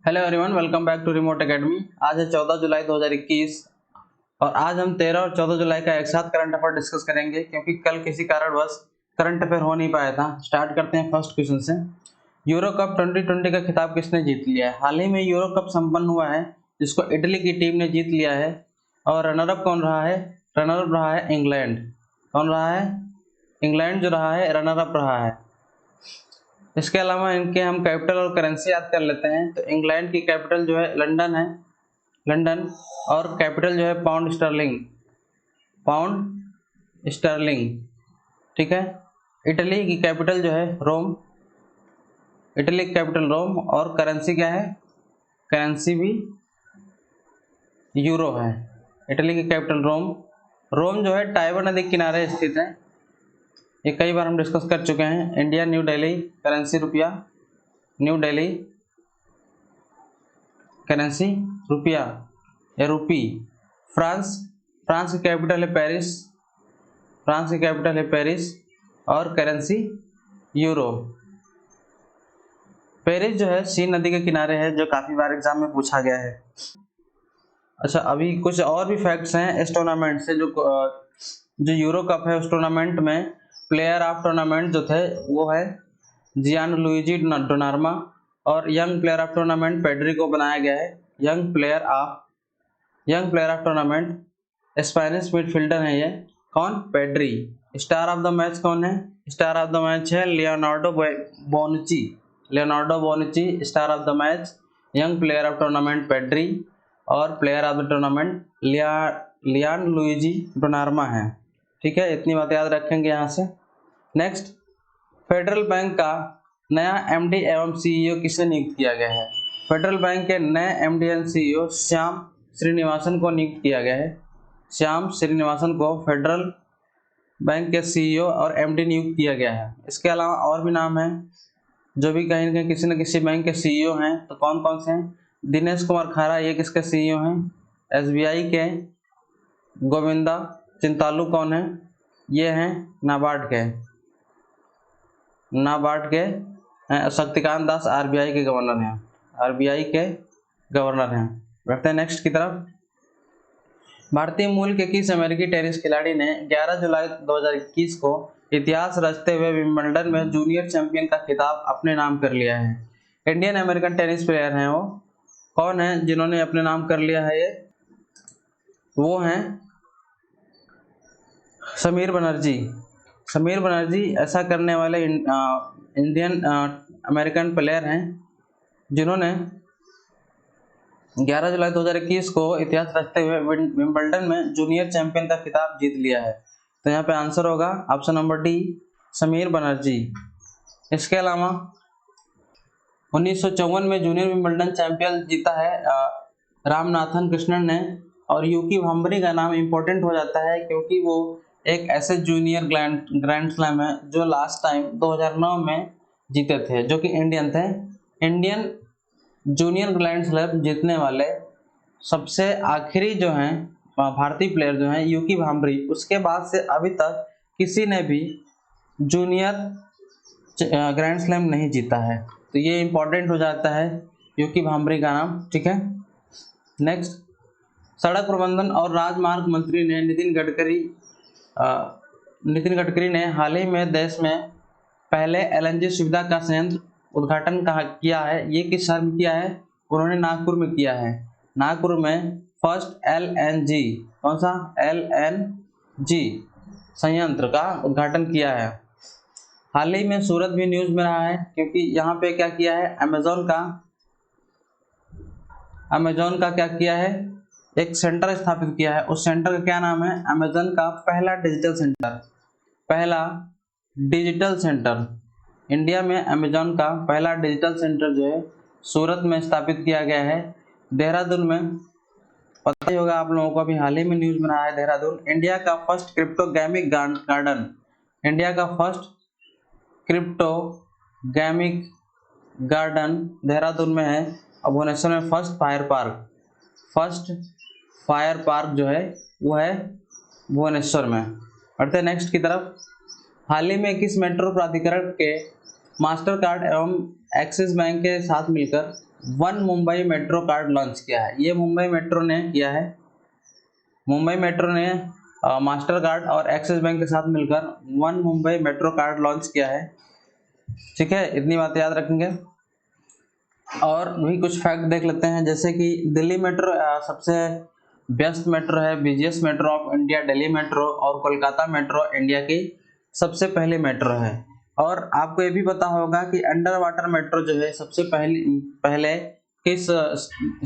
Hello everyone, welcome back to Remote Academy. आज है 14 जुलाई 2021 और आज हम 13 और 14 जुलाई का एक साथ करंट अफेयर डिस्कस करेंगे क्योंकि कल किसी कारणवश करंट अफेयर हो नहीं पाया था। स्टार्ट करते हैं फर्स्ट क्वेश्चन से। यूरो कप 2020 का खिताब किसने जीत लिया है? हाल ही में यूरो कप संपन्न हुआ है जिसको इटली की टीम ने जीत लिया है और रनर अप कौन रहा है? रनर अप रहा है इंग्लैंड। कौन रहा है? इंग्लैंड जो रहा है रनर अप रहा है। इसके अलावा इनके हम कैपिटल और करेंसी याद कर लेते हैं। तो इंग्लैंड की कैपिटल जो है लंदन है, लंदन, और कैपिटल जो है पाउंड स्टर्लिंग, पाउंड स्टर्लिंग। ठीक है। इटली की कैपिटल जो है रोम, इटली की कैपिटल रोम, और करेंसी क्या है? करेंसी भी यूरो है। इटली की कैपिटल रोम, रोम जो है टाइबर नदी के किनारे स्थित है। ये कई बार हम डिस्कस कर चुके हैं। इंडिया न्यू दिल्ली, करेंसी रुपया, न्यू दिल्ली करेंसी रुपया या रूपी। फ्रांस, फ्रांस की कैपिटल है पेरिस, फ्रांस की कैपिटल है पेरिस, और करेंसी यूरो। पेरिस जो है सीन नदी के किनारे है, जो काफी बार एग्जाम में पूछा गया है। अच्छा, अभी कुछ और भी फैक्ट्स हैं इस टूर्नामेंट से। जो यूरो कप है उस टूर्नामेंट में प्लेयर ऑफ टूर्नामेंट जो थे वो है जियान लुइजी डोनार्मा, और young player of tournament Pedri को बनाया गया है young player of tournament. Spanish midfielder है ये, कौन? Pedri. Star of the match कौन है? स्टार ऑफ द मैच है Leonardo Bonucci, Leonardo Bonucci star of the match. Young player of tournament Pedri, और player of the tournament Gianluigi Donnarumma है। ठीक है, इतनी बात याद रखेंगे यहाँ से। नेक्स्ट, फेडरल बैंक का नया एमडी एवं सीईओ किसे नियुक्त किया गया है? फेडरल बैंक के नए एमडी एवं सीईओ श्याम श्रीनिवासन को नियुक्त किया गया है। श्याम श्रीनिवासन को फेडरल बैंक के सीईओ और एमडी नियुक्त किया गया है। इसके अलावा और भी नाम हैं जो भी कहीं न किसी न किसी बैंक के सीईओ हैं। तो कौन कौन से हैं? दिनेश कुमार खारा, ये किसके सीईओ हैं? एसबीआई के। गोविंदा चिंतालू कौन है? ये हैं नाबार्ड के। शक्तिकांत दास आरबीआई के गवर्नर हैं, आरबीआई के गवर्नर हैं। बढ़ते हैं नेक्स्ट की तरफ। भारतीय मूल के किस अमेरिकी टेनिस खिलाड़ी ने 11 जुलाई 2021 को इतिहास रचते हुए विंबलडन में जूनियर चैंपियन का खिताब अपने नाम कर लिया है? इंडियन अमेरिकन टेनिस प्लेयर हैं वो। कौन है जिन्होंने अपने नाम कर लिया है? ये वो हैं समीर बनर्जी। समीर बनर्जी ऐसा करने वाले इंडियन अमेरिकन प्लेयर हैं जिन्होंने 11 जुलाई 2021 को इतिहास रचते हुए विंबलडन में जूनियर चैंपियन का खिताब जीत लिया है। तो यहाँ पे आंसर होगा option number D, Sameer Banerjee. इसके अलावा 1954 में जूनियर विंबलडन चैंपियन जीता है रामनाथन कृष्णन ने, और यूकी भांबरी का नाम इंपॉर्टेंट हो जाता है क्योंकि वो एक ऐसे जूनियर ग्रैंड स्लैम है जो लास्ट टाइम 2009 में जीते थे, जो कि इंडियन थे। इंडियन जूनियर ग्रैंड स्लैम जीतने वाले सबसे आखिरी जो हैं भारतीय प्लेयर जो हैं यूकी भांबरी। उसके बाद से अभी तक किसी ने भी जूनियर ग्रैंड स्लैम नहीं जीता है, तो ये इंपॉर्टेंट हो जाता है यूकी भांबरी का नाम। ठीक है। नेक्स्ट, सड़क प्रबंधन और राजमार्ग मंत्री ने नितिन गडकरी ने हाल ही में देश में पहले एलएनजी सुविधा का संयंत्र उद्घाटन किया है। ये किस शहर में किया है? उन्होंने नागपुर में किया है। नागपुर में फर्स्ट एलएनजी, कौन सा? एलएनजी संयंत्र का उद्घाटन किया है। हाल ही में सूरत भी न्यूज में रहा है क्योंकि यहाँ पे क्या किया है? अमेजोन का क्या किया है? एक सेंटर स्थापित किया है। उस सेंटर का क्या नाम है? अमेजन का पहला डिजिटल सेंटर इंडिया में अमेजन का पहला डिजिटल सेंटर जो है सूरत में स्थापित किया गया है। देहरादून में, पता ही होगा आप लोगों को, अभी हाल ही में न्यूज में आया है देहरादून इंडिया का फर्स्ट क्रिप्टो गैमिक गार्डन, इंडिया का फर्स्ट क्रिप्टो गैमिक गार्डन देहरादून में है। और भुवनेश्वर में फर्स्ट फायर पार्क जो है वो है भुवनेश्वर में। बढ़ते हैं नेक्स्ट की तरफ। हाल ही में किस मेट्रो प्राधिकरण के मास्टर कार्ड एवं एक्सिस बैंक के साथ मिलकर one Mumbai metro card launch किया है। ये मुंबई मेट्रो ने किया है। मुंबई मेट्रो ने मास्टर कार्ड और एक्सिस बैंक के साथ मिलकर one Mumbai metro card launch किया है। ठीक है, इतनी बात याद रखेंगे। और भी कुछ फैक्ट देख लेते हैं, जैसे कि दिल्ली मेट्रो सबसे व्यस्त मेट्रो है, busiest metro of India Delhi metro, और कोलकाता मेट्रो इंडिया की सबसे पहली मेट्रो है। और आपको ये भी पता होगा कि अंडर वाटर मेट्रो जो है सबसे पहले किस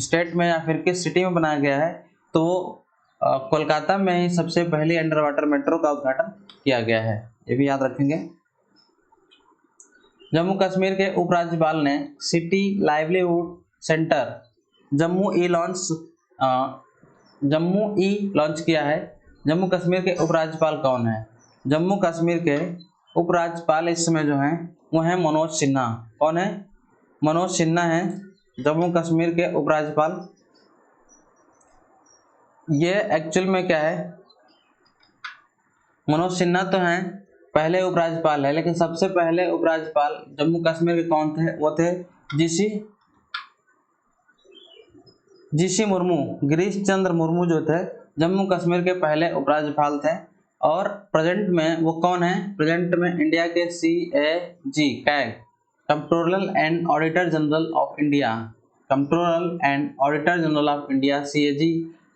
स्टेट में या फिर किस सिटी में बनाया गया है, तो वो कोलकाता में ही सबसे पहली अंडर वाटर मेट्रो का उद्घाटन किया गया है, ये भी याद रखेंगे। जम्मू कश्मीर के उपराज्यपाल ने सिटी लाइवलीहुड सेंटर जम्मू ई लॉन्च किया है। जम्मू कश्मीर के उपराज्यपाल कौन है? जम्मू कश्मीर के उपराज्यपाल इस समय जो हैं वो हैं मनोज सिन्हा। कौन है? मनोज सिन्हा है जम्मू कश्मीर के उपराज्यपाल। ये एक्चुअल में क्या है, मनोज सिन्हा तो हैं पहले उपराज्यपाल है, लेकिन सबसे पहले उपराज्यपाल जम्मू कश्मीर के कौन थे? वो थे जीसी मुर्मू। गिरीश चंद्र मुर्मू जो थे जम्मू कश्मीर के पहले उपराज्यपाल थे। और प्रेजेंट में वो कौन है? प्रेजेंट में इंडिया के CAG CAG controller and auditor general of India, controller and auditor general of India CAG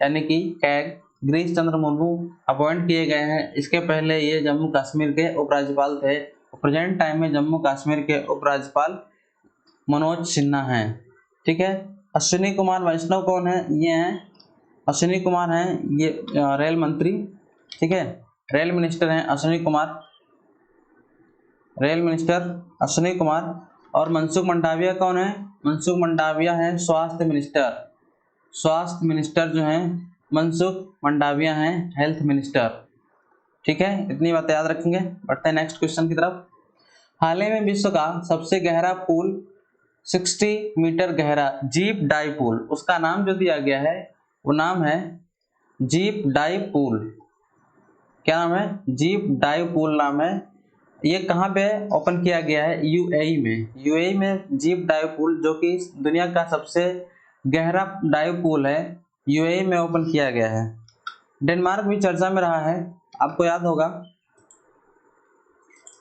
यानी कि कैग गिरीश चंद्र मुर्मू अपॉइंट किए गए हैं। इसके पहले ये जम्मू कश्मीर के उपराज्यपाल थे। प्रेजेंट टाइम में जम्मू कश्मीर के उपराज्यपाल मनोज सिन्हा हैं। ठीक है। अश्विनी कुमार वैष्णव कौन है? ये हैं अश्विनी कुमार हैं, ये रेल मंत्री, ठीक है, रेल मिनिस्टर हैं अश्विनी कुमार, रेल मिनिस्टर अश्विनी कुमार। और मनसुख मंडाविया कौन है? मनसुख मंडाविया हैं स्वास्थ्य मिनिस्टर। स्वास्थ्य मिनिस्टर जो हैं मनसुख मंडाविया हैं हेल्थ मिनिस्टर। ठीक है, इतनी बातें याद रखेंगे। बढ़ते हैं नेक्स्ट क्वेश्चन की तरफ। हाल ही में विश्व का सबसे गहरा पुल 60 मीटर गहरा जीप डाई पुल, उसका नाम जो दिया गया है वो नाम है जीप डाई पुल। क्या नाम है? जीप डाई पुल नाम है। ये कहाँ पे ओपन किया गया है? UAE में। UAE में जीप डाई पुल जो कि दुनिया का सबसे गहरा डाइव पूल है, UAE में ओपन किया गया है। डेनमार्क भी चर्चा में रहा है, आपको याद होगा।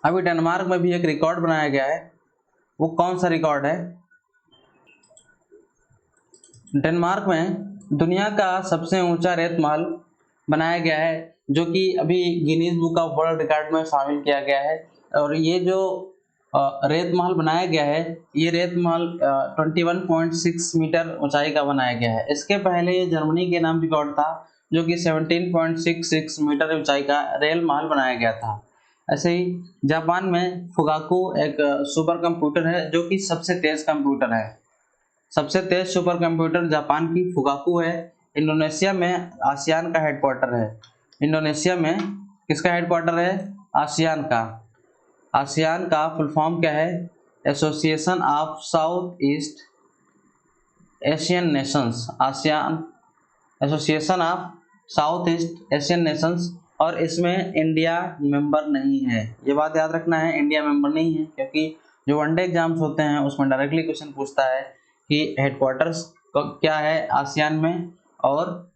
अभी डेनमार्क में भी एक रिकॉर्ड बनाया गया है, वो कौन सा रिकॉर्ड है? डेनमार्क में दुनिया का सबसे ऊंचा रेत महल बनाया गया है, जो कि अभी Guinness book of world record में शामिल किया गया है। और ये जो रेत महल बनाया गया है, ये रेत महल 21.6 मीटर ऊंचाई का बनाया गया है। इसके पहले ये जर्मनी के नाम रिकॉर्ड था, जो कि 17.66 मीटर ऊंचाई का रेल महल बनाया गया था। ऐसे ही जापान में फुगाकू एक सुपर कंप्यूटर है, जो कि सबसे तेज कंप्यूटर है। सबसे तेज सुपर कंप्यूटर जापान की फुगाकू है। इंडोनेशिया में आसियान का हेडक्वार्टर है। इंडोनेशिया में किसका हेडक्वार्टर है? आसियान का। आसियान का फुल फॉर्म क्या है? Association of south east Asian Nations. ASEAN association of south east Asian Nations. और इसमें इंडिया मेंबर नहीं है, ये बात याद रखना है, इंडिया मेंबर नहीं है, क्योंकि जो वनडे एग्जाम्स होते हैं उसमें डायरेक्टली क्वेश्चन पूछता है कि हेडक्वार्टर्स क्या है आसियान में और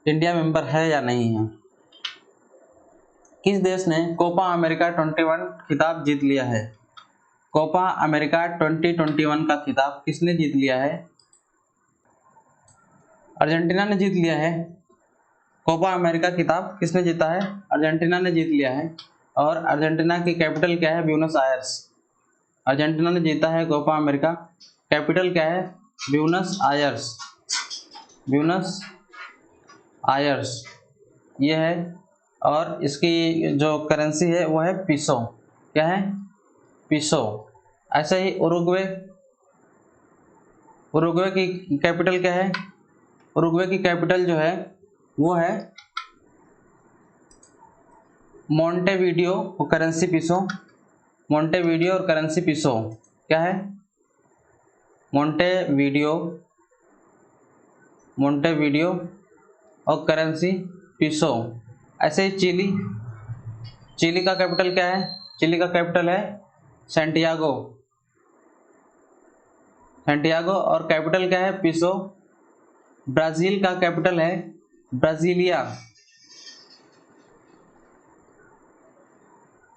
इंडिया मेंबर है या नहीं है। किस देश ने कोपा अमेरिका 21 खिताब जीत लिया है? कोपा अमेरिका 2021 का खिताब किसने जीत लिया है? अर्जेंटीना ने जीत लिया है। कोपा अमेरिका खिताब किसने जीता है? अर्जेंटीना ने जीत लिया है। और अर्जेंटीना की कैपिटल क्या है? Buenos Aires. अर्जेंटीना ने जीता है कोपा अमेरिका। कैपिटल क्या है? Buenos Aires. ब्यूनस आयर्स ये है। और इसकी जो करेंसी है वो है पीसो। क्या है? पीसो। ऐसे ही उरुग्वे, उरुग्वे की कैपिटल क्या है? उरुग्वे की कैपिटल जो है वो है मोंटेवीडियो और करेंसी पीसो। मोंटेवीडियो और करेंसी पीसो क्या है? मोंटेवीडियो, मोंटेवीडियो और करेंसी पीसो। ऐसे ही चिली, चिली का कैपिटल क्या है? चिली का कैपिटल है सैंटियागो। सैंटियागो, और कैपिटल क्या है? पिसो। ब्राजील का कैपिटल है ब्राजीलिया,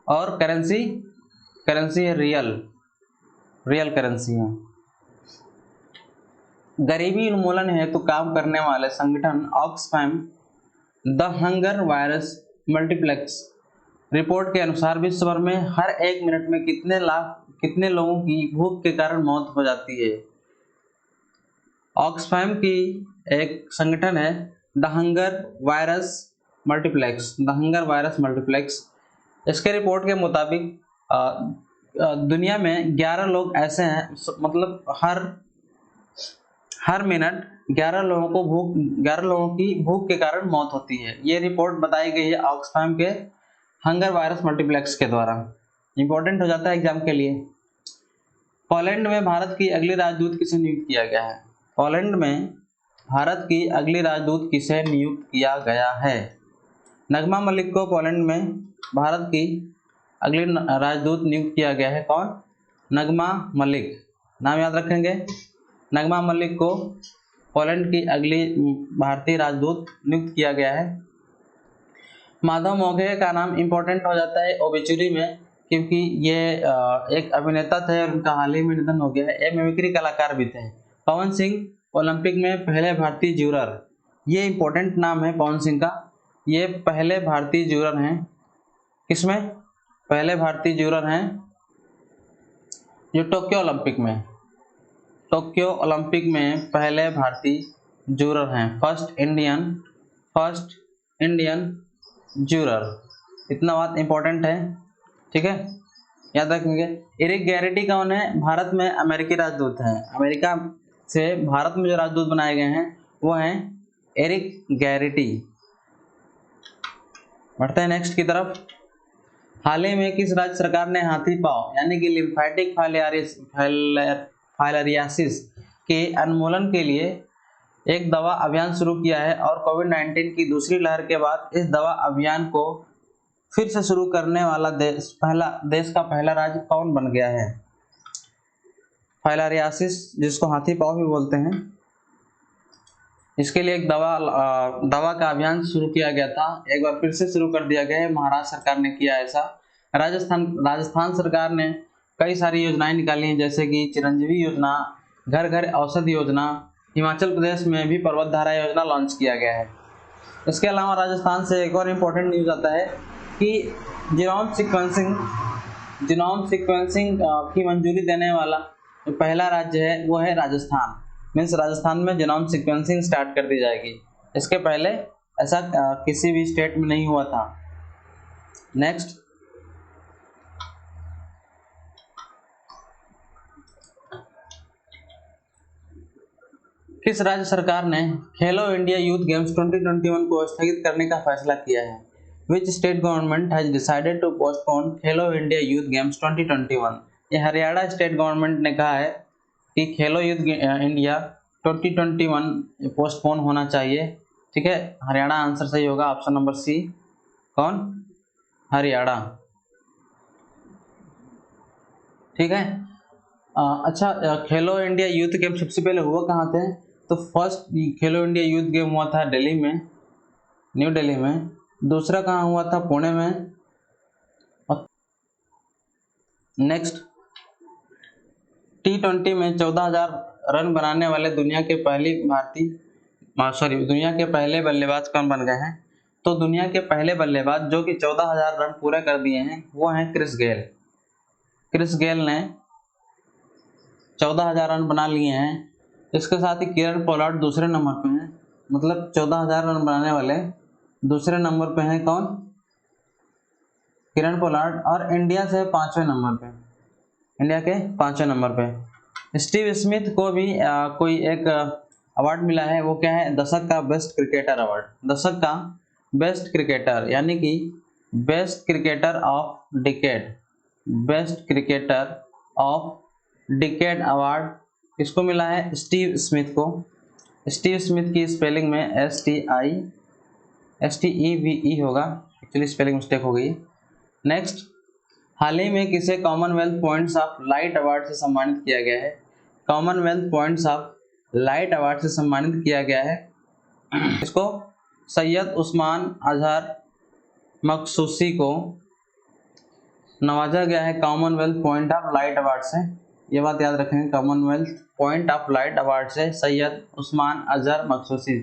और करेंसी है रियल करेंसी है। गरीबी उन्मूलन हेतु काम करने वाले संगठन Oxfam the hunger virus multiplex report के अनुसार विश्व भर में हर 1 मिनट में कितने लोगों की भूख के कारण मौत हो जाती है। ऑक्सफैम की एक संगठन है द हंगर वायरस मल्टीप्लेक्स। इसके रिपोर्ट के मुताबिक दुनिया में 11 लोग ऐसे हैं, मतलब हर मिनट 11 लोगों की भूख के कारण मौत होती है। ये रिपोर्ट बताई गई है ऑक्सफैम के हंगर वायरस मल्टीप्लेक्स के द्वारा। इंपॉर्टेंट हो जाता है एग्जाम के लिए। पोलैंड में भारत की अगली राजदूत किसे नियुक्त किया गया है? पोलैंड में भारत की अगली राजदूत किसे नियुक्त किया गया है? नगमा मलिक को पोलैंड में भारत की अगली राजदूत नियुक्त किया गया है। कौन? नगमा मलिक, नाम याद रखेंगे। नगमा मलिक को पोलैंड की अगली भारतीय राजदूत नियुक्त किया गया है। माधव मोघे का नाम इंपॉर्टेंट हो जाता है ओबिचुरी में, क्योंकि ये एक अभिनेता थे और उनका हाल ही में निधन हो गया है। ये मिमिक्री कलाकार भी थे। पवन सिंह ओलंपिक में पहले भारतीय जूरर, ये इंपॉर्टेंट नाम है पवन सिंह का। ये पहले भारतीय जूरर हैं। किसमें? पहले भारतीय जूरर हैं जो टोक्यो ओलंपिक में पहले भारतीय जूरर हैं। First Indian juror. इतना बात इंपॉर्टेंट है, ठीक है, याद रखेंगे। एरिक गैरिटी कौन है? भारत में अमेरिकी राजदूत हैं। अमेरिका से भारत में जो राजदूत बनाए गए हैं वो हैं एरिक गैरिटी। बढ़ते हैं नेक्स्ट की तरफ। हाल ही में किस राज्य सरकार ने हाथी पांव यानी कि लिम्फेटिक फाइलेरियासिस के उन्मूलन के लिए एक दवा अभियान शुरू किया है? और कोविड-19 की दूसरी लहर के बाद इस दवा अभियान को फिर से शुरू करने वाला देश का पहला राज्य कौन बन गया है? फाइलेरियासिस, जिसको हाथी पांव भी बोलते हैं, इसके लिए एक दवा का अभियान शुरू किया गया था। एक बार फिर से शुरू कर दिया गया है। महाराष्ट्र सरकार ने किया ऐसा। राजस्थान सरकार ने कई सारी योजनाएं निकाली हैं, जैसे कि चिरंजीवी योजना, घर घर औषधि योजना। हिमाचल प्रदेश में भी पर्वतधारा योजना लॉन्च किया गया है। इसके अलावा राजस्थान से एक और इम्पोर्टेंट न्यूज आता है कि जीनोम सीक्वेंसिंग की मंजूरी देने वाला जो पहला राज्य है वो है राजस्थान। मीन्स राजस्थान में जीनोम सीक्वेंसिंग स्टार्ट कर दी जाएगी। इसके पहले ऐसा किसी भी स्टेट में नहीं हुआ था। नेक्स्ट, किस राज्य सरकार ने खेलो इंडिया यूथ गेम्स 2021 को स्थगित करने का फैसला किया है? Which state government has decided to postpone Khelo India youth games 2021? ये हरियाणा स्टेट गवर्नमेंट ने कहा है कि खेलो यूथ इंडिया 2021 पोस्टपोन होना चाहिए। ठीक है, हरियाणा आंसर सही होगा, ऑप्शन नंबर सी। कौन? हरियाणा। ठीक है। अच्छा, खेलो इंडिया यूथ गेम सबसे पहले हुआ कहाँ थे? तो फर्स्ट खेलो इंडिया यूथ गेम हुआ था दिल्ली में, न्यू दिल्ली में। दूसरा कहाँ हुआ था? पुणे में। नेक्स्ट, T20 में 14,000 रन बनाने वाले दुनिया के पहले बल्लेबाज कौन बन गए हैं? तो दुनिया के पहले बल्लेबाज जो कि 14,000 रन पूरे कर दिए हैं वो हैं क्रिस गेल। क्रिस गेल ने 14,000 रन बना लिए हैं। इसके साथ ही किरण पोलार्ड दूसरे नंबर पे हैं, मतलब 14,000 रन बनाने वाले दूसरे नंबर पे हैं। कौन? Kieron Pollard. और इंडिया से 5वें नंबर पे, इंडिया के 5वें नंबर पे स्टीव स्मिथ को भी कोई एक अवार्ड मिला है। वो क्या है? दशक का बेस्ट क्रिकेटर अवार्ड। दशक का बेस्ट क्रिकेटर यानी कि best cricketer of decade award किसको मिला है? स्टीव स्मिथ को। स्टीव स्मिथ की स्पेलिंग में STEVE होगा, एक्चुअली स्पेलिंग मिस्टेक हो गई। नेक्स्ट, हाल ही में किसे Commonwealth points of light award से सम्मानित किया गया है? Commonwealth points of light award से सम्मानित किया गया है। इसको सैयद उस्मान अजहर मखसूसी को नवाजा गया है Commonwealth point of light award से। ये बात याद रखेंगे, Commonwealth point of light award से सैयद उस्मान अजहर मखसूसी।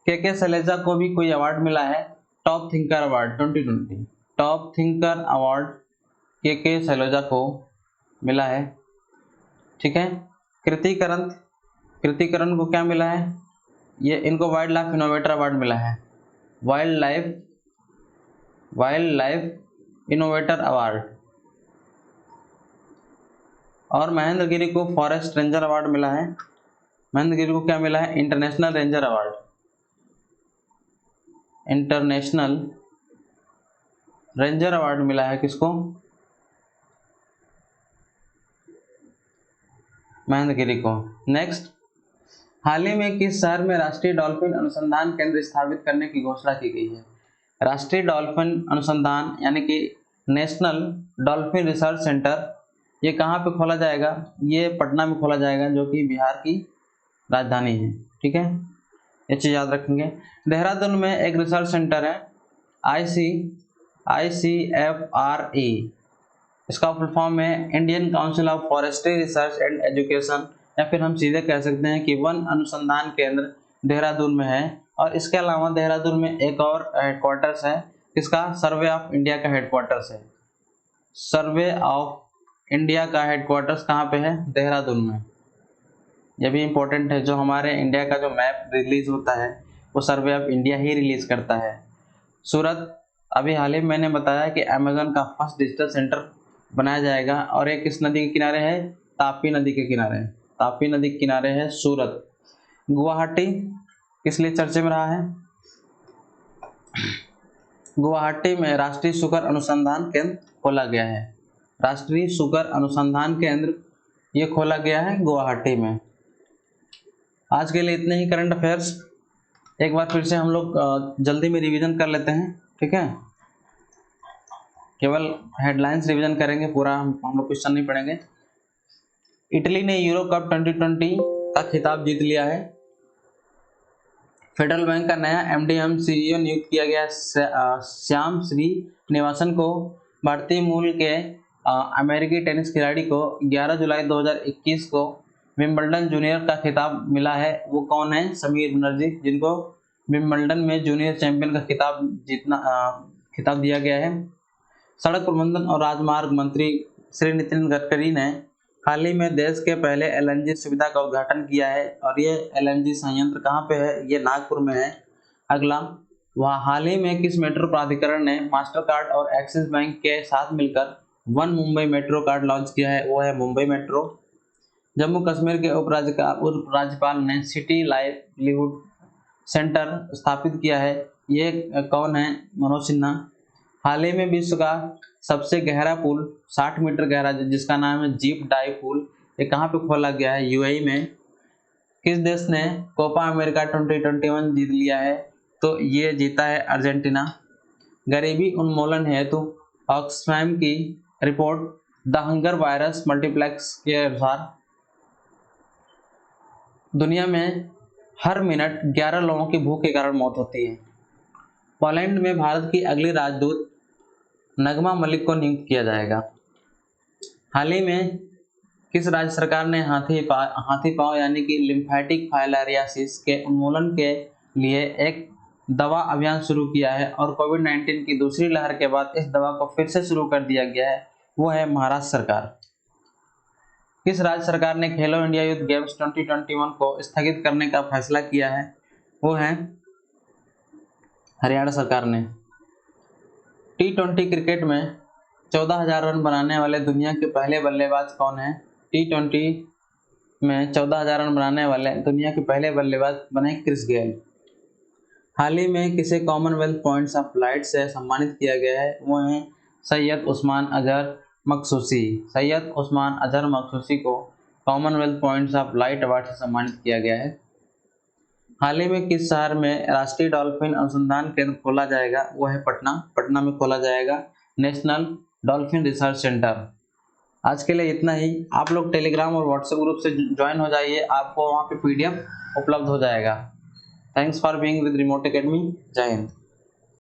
के सलेजा को भी कोई अवार्ड मिला है, top thinker award 2020, top thinker award के सलेजा को मिला है। ठीक है। कृतिकरण को क्या मिला है, ये इनको वाइल्ड लाइफ इनोवेटर अवार्ड मिला है, वाइल्ड लाइफ इनोवेटर अवार्ड। और महेंद्र गिरी को फॉरेस्ट रेंजर अवार्ड मिला है। महेंद्र गिरी को क्या मिला है, international ranger award, international ranger award मिला है किसको, महेंद्र गिरी को। नेक्स्ट, हाल ही में किस शहर में राष्ट्रीय डॉल्फिन अनुसंधान केंद्र स्थापित करने की घोषणा की गई है। राष्ट्रीय डॉल्फिन अनुसंधान यानी कि नेशनल डॉल्फिन रिसर्च सेंटर, ये कहाँ पे खोला जाएगा, ये पटना में खोला जाएगा, जो कि बिहार की राजधानी है। ठीक है, ये चीज याद रखेंगे। देहरादून में एक रिसर्च सेंटर है ICFRE, इसका फुल फॉर्म है Indian council of forestry research and education, या फिर हम सीधे कह सकते हैं कि वन अनुसंधान केंद्र देहरादून में है। और इसके अलावा देहरादून में एक और हेडक्वार्टर्स है, इसका सर्वे ऑफ इंडिया का हेडक्वार्टर्स है। सर्वे ऑफ इंडिया का हेडक्वार्टर्स कहाँ पे है, देहरादून में। यह भी इम्पोर्टेंट है, जो हमारे इंडिया का जो मैप रिलीज होता है वो survey of India he release करता है। सूरत, अभी हाल ही में मैंने बताया कि अमेज़न का फर्स्ट डिजिटल सेंटर बनाया जाएगा, और एक किस नदी के किनारे है, तापी नदी के किनारे, तापी नदी के किनारे है सूरत। गुवाहाटी किस लिए चर्चे में रहा है, गुवाहाटी में राष्ट्रीय शुगर अनुसंधान केंद्र खोला गया है, राष्ट्रीय शुगर अनुसंधान केंद्र ये खोला गया है गुवाहाटी में। आज के लिए इतने ही करंट अफेयर्स, एक बार फिर से हम लोग जल्दी में रिवीजन कर लेते हैं। ठीक है, केवल हेडलाइंस रिवीजन करेंगे, पूरा हम लोग क्वेश्चन नहीं पढ़ेंगे। इटली ने यूरो कप 2020 का खिताब जीत लिया है। फेडरल बैंक का नया MD CEO नियुक्त किया गया श्याम श्रीनिवासन को। भारतीय मूल के अमेरिकी टेनिस खिलाड़ी को 11 जुलाई 2021 को विंबलडन जूनियर का खिताब मिला है। वो कौन है, समीर बनर्जी, जिनको विंबलडन में जूनियर चैंपियन का खिताब दिया गया है। सड़क प्रबंधन और राजमार्ग मंत्री श्री नितिन गडकरी ने हाल ही में देश के पहले LNG सुविधा का उद्घाटन किया है, और ये LNG संयंत्र कहाँ पे है, ये नागपुर में है। अगला, वह हाल ही में किस मेट्रो प्राधिकरण ने मास्टर कार्ड और एक्सिस बैंक के साथ मिलकर one Mumbai metro card launch किया है, वो है मुंबई मेट्रो। जम्मू कश्मीर के उपराज्यपाल ने सिटी लाइवलीहुड सेंटर स्थापित किया है, ये कौन है, मनोज सिन्हा। हाल ही में विश्व का सबसे गहरा पुल 60 मीटर गहरा, जिसका नाम है जीप डाई पुल, ये कहाँ पे खोला गया है, UAE में। किस देश ने कोपा अमेरिका 2021 जीत लिया है, तो ये जीता है अर्जेंटीना। गरीबी उन्मूलन हेतु ऑक्सफैम की report the hunger virus multiplex के अनुसार दुनिया में हर मिनट 11 लोगों की भूख के कारण मौत होती है। पोलैंड में भारत की अगली राजदूत नगमा मलिक को नियुक्त किया जाएगा। हाल ही में किस राज्य सरकार ने हाथी पांव यानी कि लिम्फेटिक फाइलेरियासिस के उन्मूलन के लिए एक दवा अभियान शुरू किया है, और कोविड-19 की दूसरी लहर के बाद इस दवा को फिर से शुरू कर दिया गया है, वो है महाराष्ट्र सरकार। किस राज्य सरकार ने खेलो इंडिया यूथ गेम्स 2021 को स्थगित करने का फैसला किया है, वो है हरियाणा सरकार ने। T20 क्रिकेट में 14,000 रन बनाने वाले दुनिया के पहले बल्लेबाज कौन है, T20 में 14,000 रन बनाने वाले दुनिया के पहले बल्लेबाज बने क्रिस गेल। हाल ही में किसे कॉमनवेल्थ पॉइंट्स ऑफ लाइट से सम्मानित किया गया है, वो है सैयद उस्मान अजहर मखसूसी। सैयद उस्मान अजहर मखसूसी को Commonwealth points of light award से सम्मानित किया गया है। हाल ही में किस शहर में राष्ट्रीय डॉल्फिन अनुसंधान केंद्र खोला जाएगा, वो है पटना में खोला जाएगा नेशनल डॉल्फिन रिसर्च सेंटर। आज के लिए इतना ही। आप लोग टेलीग्राम और व्हाट्सएप ग्रुप से ज्वाइन हो जाइए, आपको वहाँ पे PDF उपलब्ध हो जाएगा। Thanks for being with remote academy. जय हिंद।